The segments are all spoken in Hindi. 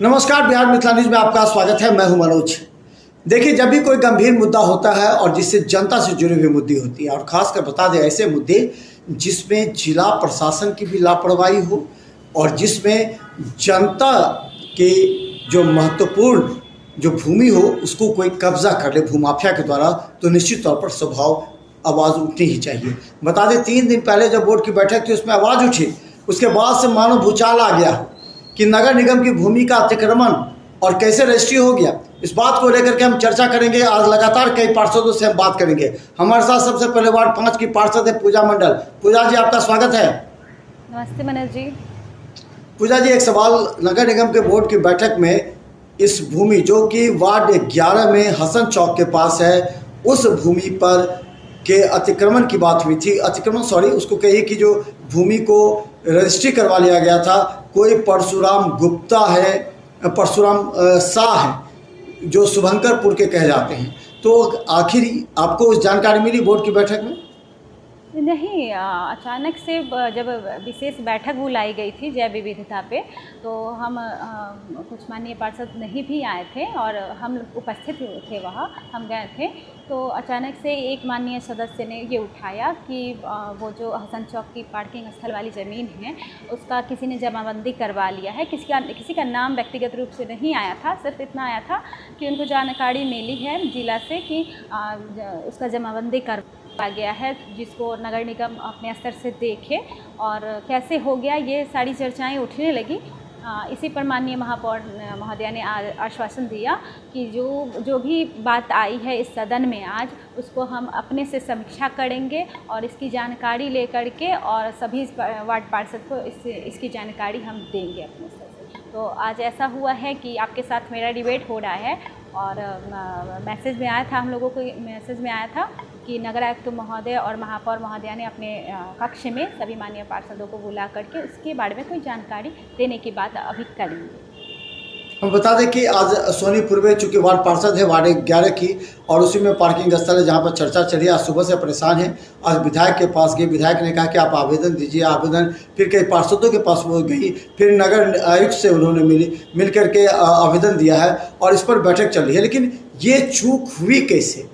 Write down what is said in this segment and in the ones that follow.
नमस्कार, बिहार मिथिला न्यूज में आपका स्वागत है। मैं हूं मनोज। देखिए, जब भी कोई गंभीर मुद्दा होता है और जिससे जनता से जुड़ी हुई मुद्दे होती है, और खासकर बता दें ऐसे मुद्दे जिसमें जिला प्रशासन की भी लापरवाही हो और जिसमें जनता के जो महत्वपूर्ण जो भूमि हो उसको कोई कब्जा कर ले भूमाफिया के द्वारा, तो निश्चित तौर पर स्वभाव आवाज़ उठनी ही चाहिए। बता दें 3 दिन पहले जब बोर्ड की बैठक थी उसमें आवाज़ उठी, उसके बाद से मानो भूचाल आ गया कि नगर निगम की भूमि का अतिक्रमण और कैसे रजिस्ट्री हो गया। इस बात को लेकर के हम चर्चा करेंगे। आज लगातार कई पार्षदों से हम बात करेंगे। हमारे साथ सबसे पहले वार्ड 5 की पार्षद है पूजा मंडल। पूजा जी, आपका स्वागत है। नमस्ते मनोज जी। पूजा जी, एक सवाल, नगर निगम के बोर्ड की बैठक में इस भूमि जो कि वार्ड 11 में हसन चौक के पास है, उस भूमि पर के अतिक्रमण की बात हुई थी। उसको कहिए कि जो भूमि को रजिस्ट्री करवा लिया गया था, कोई परशुराम गुप्ता है, परशुराम शाह है जो शुभंकरपुर के कह जाते हैं। तो आखिर आपको उस जानकारी मिली बोर्ड की बैठक में? नहीं, अचानक से जब विशेष बैठक बुलाई गई थी जैव विविधता पे, तो हम कुछ माननीय पार्षद नहीं भी आए थे और हम उपस्थित थे वहाँ, हम गए थे। तो अचानक से एक माननीय सदस्य ने ये उठाया कि वो जो हसन चौक की पार्किंग स्थल वाली ज़मीन है उसका किसी ने जमाबंदी करवा लिया है। किसी का नाम व्यक्तिगत रूप से नहीं आया था, सिर्फ इतना आया था कि उनको जानकारी मिली है जिला से कि उसका जमाबंदी कर गया है, जिसको नगर निगम अपने स्तर से देखे। और कैसे हो गया, ये सारी चर्चाएं उठने लगी। इसी पर माननीय महापौर महोदया ने आश्वासन दिया कि जो भी बात आई है इस सदन में आज, उसको हम अपने से समीक्षा करेंगे और इसकी जानकारी लेकर के और सभी वार्ड पार्षद को इसकी जानकारी हम देंगे अपने स्तर से। तो आज ऐसा हुआ है कि आपके साथ मेरा डिबेट हो रहा है और मैसेज में आया था, हम लोगों को मैसेज में आया था कि नगर आयुक्त महोदय और महापौर महोदया ने अपने कक्ष में सभी माननीय पार्षदों को बुला करके उसके बारे में कोई जानकारी देने की बात अभी करेंगे। हम बता दें कि आज सोनीपुर में चूँकि वार्ड पार्षद है वार्ड 11 की, और उसी में पार्किंग स्थल है जहाँ पर चर्चा चली। आज सुबह से परेशान है। आज विधायक के पास गई, विधायक ने कहा कि आप आवेदन दीजिए। आवेदन फिर कई पार्षदों के पास वो गई, फिर नगर आयुक्त से उन्होंने मिल करके आवेदन दिया है और इस पर बैठक चल रही है। लेकिन ये चूक हुई कैसे?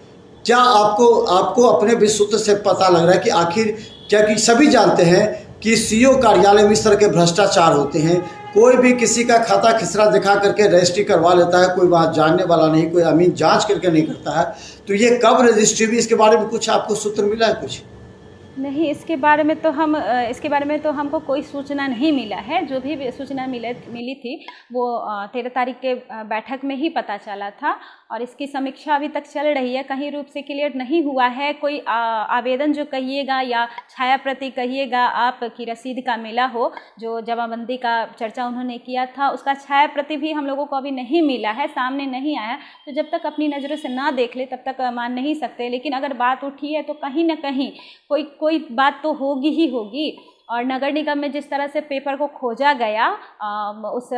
क्या आपको अपने भी सूत्र से पता लग रहा है कि आखिर, क्या कि सभी जानते हैं कि सीओ कार्यालय में इस तरह के भ्रष्टाचार होते हैं, कोई भी किसी का खाता खिसरा दिखा करके रजिस्ट्री करवा लेता है, कोई वहाँ जानने वाला नहीं, कोई अमीन जांच करके नहीं करता है। तो ये कब रजिस्ट्री हुई, इसके बारे में कुछ आपको सूत्र मिला है? कुछ नहीं, इसके बारे में तो हमको कोई सूचना नहीं मिला है। जो भी सूचना मिली थी वो 13 तारीख के बैठक में ही पता चला था और इसकी समीक्षा अभी तक चल रही है। कहीं रूप से क्लियर नहीं हुआ है। कोई आवेदन जो कहिएगा या छाया प्रति कहिएगा आप की रसीद का मिला हो, जो जमाबंदी का चर्चा उन्होंने किया था, उसका छाया प्रति भी हम लोगों को अभी नहीं मिला है, सामने नहीं आया। तो जब तक अपनी नज़रों से ना देख ले तब तक मान नहीं सकते। लेकिन अगर बात उठी है तो कहीं ना कहीं कोई बात तो होगी ही होगी। और नगर निगम में जिस तरह से पेपर को खोजा गया, उस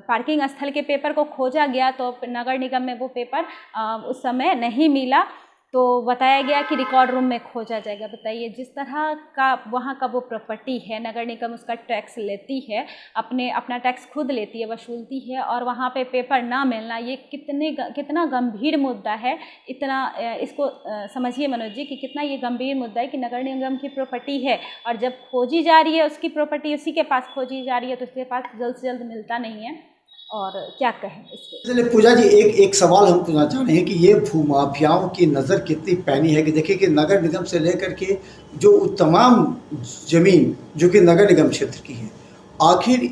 पार्किंग स्थल के पेपर को खोजा गया, तो नगर निगम में वो पेपर उस समय नहीं मिला। तो बताया गया कि रिकॉर्ड रूम में खोजा जाएगा। बताइए, जिस तरह का वहाँ का वो प्रॉपर्टी है, नगर निगम उसका टैक्स लेती है, अपना टैक्स खुद लेती है, वसूलती है, और वहाँ पे पेपर ना मिलना, ये कितना गंभीर मुद्दा है। इतना इसको समझिए मनोज जी कि कितना ये गंभीर मुद्दा है कि नगर निगम की प्रॉपर्टी है और जब खोजी जा रही है उसकी प्रॉपर्टी उसी के पास खोजी जा रही है, तो उसके पास जल्द से जल्द मिलता नहीं है। और क्या कहें इसके। चलिए पूजा जी, एक सवाल हम पूछना चाह रहे हैं कि ये भूमाफियाओं की नज़र कितनी पैनी है कि देखिए कि नगर निगम से लेकर के जो तमाम ज़मीन जो कि नगर निगम क्षेत्र की है, आखिर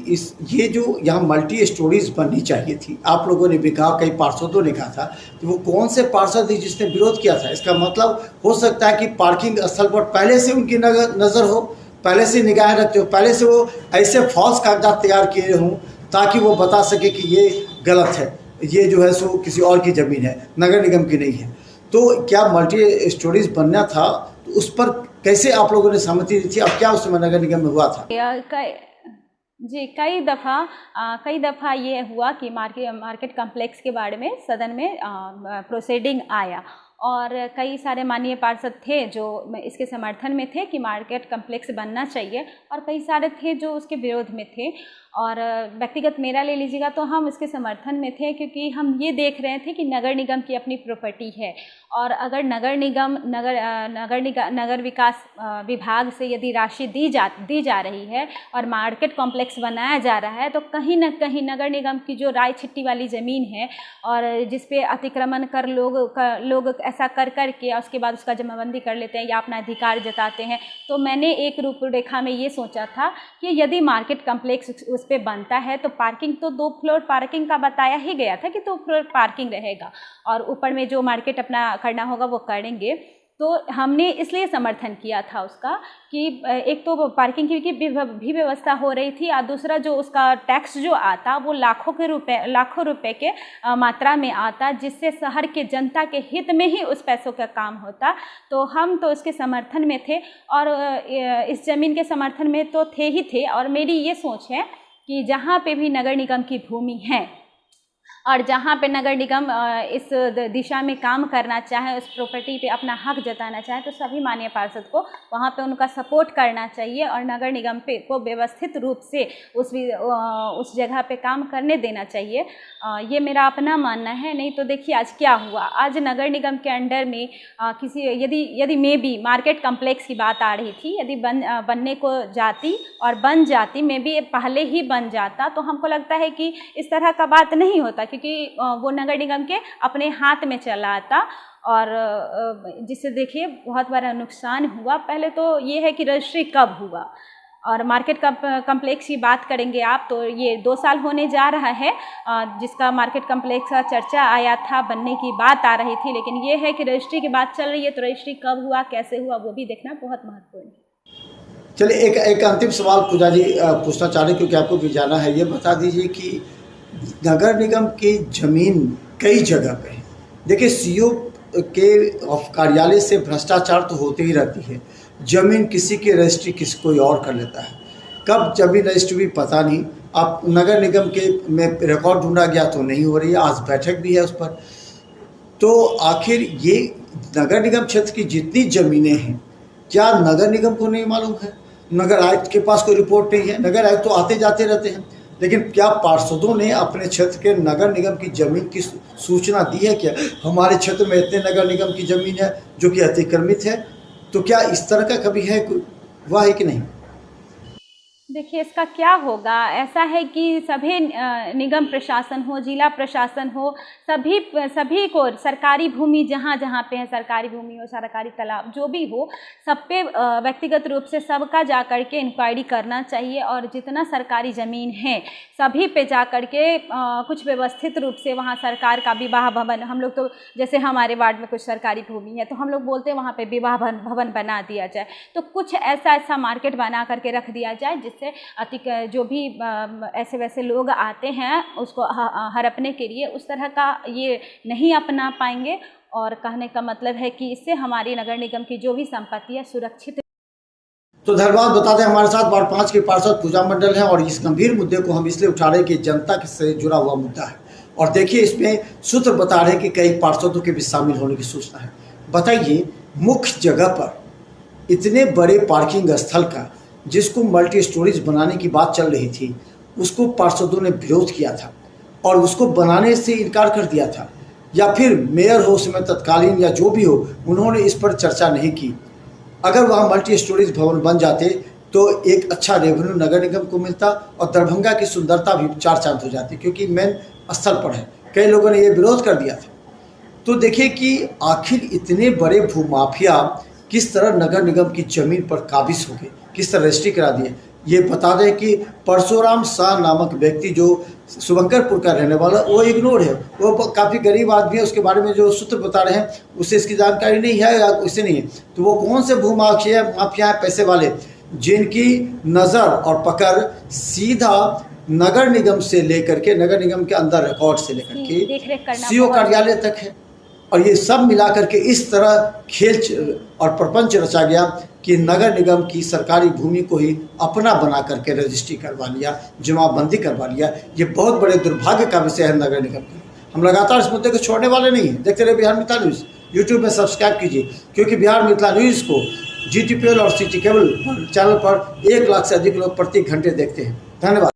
ये जो यहाँ मल्टी स्टोरीज बननी चाहिए थी, आप लोगों ने भी कहा, कई पार्षदों ने कहा था, कि वो कौन से पार्षद थी जिसने विरोध किया था? इसका मतलब हो सकता है कि पार्किंग स्थल पर पहले से उनकी नज़र हो, पहले से निगाहें रखते हो, पहले से वो ऐसे फॉल्स कागजात तैयार किए हों ताकि वो बता सके कि ये गलत है, ये जो है सो किसी और की ज़मीन है, नगर निगम की नहीं है। तो क्या मल्टी स्टोरीज बनना था, तो उस पर कैसे आप लोगों ने सहमति दी थी? अब क्या उस समय नगर निगम में हुआ था? जी, कई दफ़ा ये हुआ कि मार्केट कॉम्प्लेक्स के बारे में सदन में प्रोसीडिंग आया और कई सारे माननीय पार्षद थे जो इसके समर्थन में थे कि मार्केट कम्प्लेक्स बनना चाहिए, और कई सारे थे जो उसके विरोध में थे। और व्यक्तिगत मेरा ले लीजिएगा तो हम इसके समर्थन में थे, क्योंकि हम ये देख रहे थे कि नगर निगम की अपनी प्रॉपर्टी है, और अगर नगर विकास विभाग से यदि राशि दी जा रही है और मार्केट कॉम्प्लेक्स बनाया जा रहा है, तो कहीं ना कहीं नगर निगम की जो राय छिट्टी वाली ज़मीन है और जिस पे अतिक्रमण कर लोग ऐसा कर के उसके बाद उसका जमाबंदी कर लेते हैं या अपना अधिकार जताते हैं। तो मैंने एक रूपरेखा में ये सोचा था कि यदि मार्केट कॉम्प्लेक्स उस पे बनता है तो पार्किंग तो 2 फ्लोर पार्किंग का बताया ही गया था कि 2 फ्लोर पार्किंग रहेगा, और ऊपर में जो मार्केट अपना करना होगा वो करेंगे। तो हमने इसलिए समर्थन किया था उसका कि एक तो पार्किंग की भी व्यवस्था हो रही थी, और दूसरा जो उसका टैक्स जो आता वो लाखों रुपए के मात्रा में आता, जिससे शहर के जनता के हित में ही उस पैसों का काम होता। तो हम तो उसके समर्थन में थे, और इस ज़मीन के समर्थन में तो थे। और मेरी ये सोच है कि जहाँ पे भी नगर निगम की भूमि है और जहाँ पे नगर निगम इस दिशा में काम करना चाहे, उस प्रॉपर्टी पे अपना हक जताना चाहे, तो सभी माननीय पार्षद को वहाँ पे उनका सपोर्ट करना चाहिए और नगर निगम पे को व्यवस्थित रूप से उस जगह पे काम करने देना चाहिए। ये मेरा अपना मानना है। नहीं तो देखिए आज क्या हुआ, आज नगर निगम के अंडर में यदि मे बी मार्केट कम्प्लेक्स की बात आ रही थी, यदि बनने को जाती और बन जाती, मे बी पहले ही बन जाता, तो हमको लगता है कि इस तरह का बात नहीं होता, क्योंकि वो नगर निगम के अपने हाथ में चला आता, और जिससे देखिए बहुत बड़ा नुकसान हुआ। पहले तो ये है कि रजिस्ट्री कब हुआ, और मार्केट कम्प्लेक्स की बात करेंगे आप तो ये 2 साल होने जा रहा है जिसका मार्केट कम्प्लेक्स का चर्चा आया था, बनने की बात आ रही थी, लेकिन ये है कि रजिस्ट्री की बात चल रही है, तो रजिस्ट्री कब हुआ, कैसे हुआ, वो भी देखना बहुत महत्वपूर्ण है। चलिए एक अंतिम सवाल पूजा जी पूछना चाह रहे, क्योंकि आपको भी जाना है। ये बता दीजिए कि नगर निगम की जमीन कई जगह पे है। देखिए सीओ के कार्यालय से भ्रष्टाचार तो होते ही रहती है, जमीन किसी की रजिस्ट्री किसी कोई और कर लेता है, कब जमीन रजिस्ट्री भी पता नहीं। अब नगर निगम के में रिकॉर्ड ढूंढा गया तो नहीं हो रही है, आज बैठक भी है उस पर। तो आखिर ये नगर निगम क्षेत्र की जितनी ज़मीनें हैं, क्या नगर निगम को नहीं मालूम है? नगर आयुक्त के पास कोई रिपोर्ट नहीं है, नगर आयुक्त तो आते जाते रहते हैं, लेकिन क्या पार्षदों ने अपने क्षेत्र के नगर निगम की ज़मीन की सूचना दी है? क्या हमारे क्षेत्र में इतने नगर निगम की ज़मीन है जो कि अतिक्रमित है? तो क्या इस तरह का कभी है हुआ है कि नहीं? देखिए इसका क्या होगा, ऐसा है कि सभी निगम प्रशासन हो, जिला प्रशासन हो, सभी को सरकारी भूमि जहाँ पे है, सरकारी भूमि हो, सरकारी तालाब जो भी हो, सब पे व्यक्तिगत रूप से सबका जा कर के इंक्वायरी करना चाहिए, और जितना सरकारी ज़मीन है सभी पे जा कर के कुछ व्यवस्थित रूप से वहाँ सरकार का विवाह भवन, हम लोग तो जैसे हमारे वार्ड में कुछ सरकारी भूमि है तो हम लोग बोलते हैं वहाँ पे विवाह भवन बना दिया जाए, तो कुछ ऐसा मार्केट बना करके रख दिया जाए जिससे जो भी ऐसे वैसे लोग आते हैं उसको हड़पने के लिए उस तरह का ये नहीं अपना पाएंगे। और कहने का मतलब है कि इससे हमारी नगर निगम की जो भी संपत्ति है सुरक्षित। तो धन्यवाद। बता दें हमारे साथ वार्ड 5 के पार्षद पूजा मंडल हैं, और इस गंभीर मुद्दे को हम इसलिए उठा रहे हैं कि जनता से जुड़ा हुआ मुद्दा है, और देखिए इसमें सूत्र बता रहे हैं कि कई पार्षदों के भी शामिल होने की सूचना है। बताइए मुख्य जगह पर इतने बड़े पार्किंग स्थल का जिसको मल्टी स्टोरेज बनाने की बात चल रही थी, उसको पार्षदों ने विरोध किया था और उसको बनाने से इनकार कर दिया था, या फिर मेयर हो उसमें तत्कालीन या जो भी हो, उन्होंने इस पर चर्चा नहीं की। अगर वहाँ मल्टी स्टोरेज भवन बन जाते तो एक अच्छा रेवेन्यू नगर निगम को मिलता और दरभंगा की सुंदरता भी 4 चांद हो जाती, क्योंकि मेन स्थल पर है। कई लोगों ने ये विरोध कर दिया था। तो देखिए कि आखिर इतने बड़े भूमाफिया किस तरह नगर निगम की जमीन पर काबिज हो गए, किस तरह रजिस्ट्री करा दिए। ये बता दें कि परशुराम शाह नामक व्यक्ति जो शुभंकरपुर का रहने वाला, वो इग्नोर है, वो काफ़ी गरीब आदमी है, उसके बारे में जो सूत्र बता रहे हैं उससे इसकी जानकारी नहीं है या उससे नहीं है। तो वो कौन से भूमाफिया हैं, पैसे वाले, जिनकी नज़र और पकड़ सीधा नगर निगम से लेकर के, नगर निगम के अंदर रिकॉर्ड से लेकर के सीओ कार्यालय तक है। और ये सब मिलाकर के इस तरह खेल और प्रपंच रचा गया कि नगर निगम की सरकारी भूमि को ही अपना बना करके रजिस्ट्री करवा लिया, जमाबंदी करवा लिया। ये बहुत बड़े दुर्भाग्य का विषय है नगर निगम का। हम लगातार इस मुद्दे को छोड़ने वाले नहीं हैं। देखते रहे बिहार मितान न्यूज़। यूट्यूब में सब्सक्राइब कीजिए, क्योंकि बिहार मिथिला न्यूज़ को GTPL और सिटी केबल चैनल पर 1 लाख से अधिक लोग प्रति घंटे देखते हैं। धन्यवाद।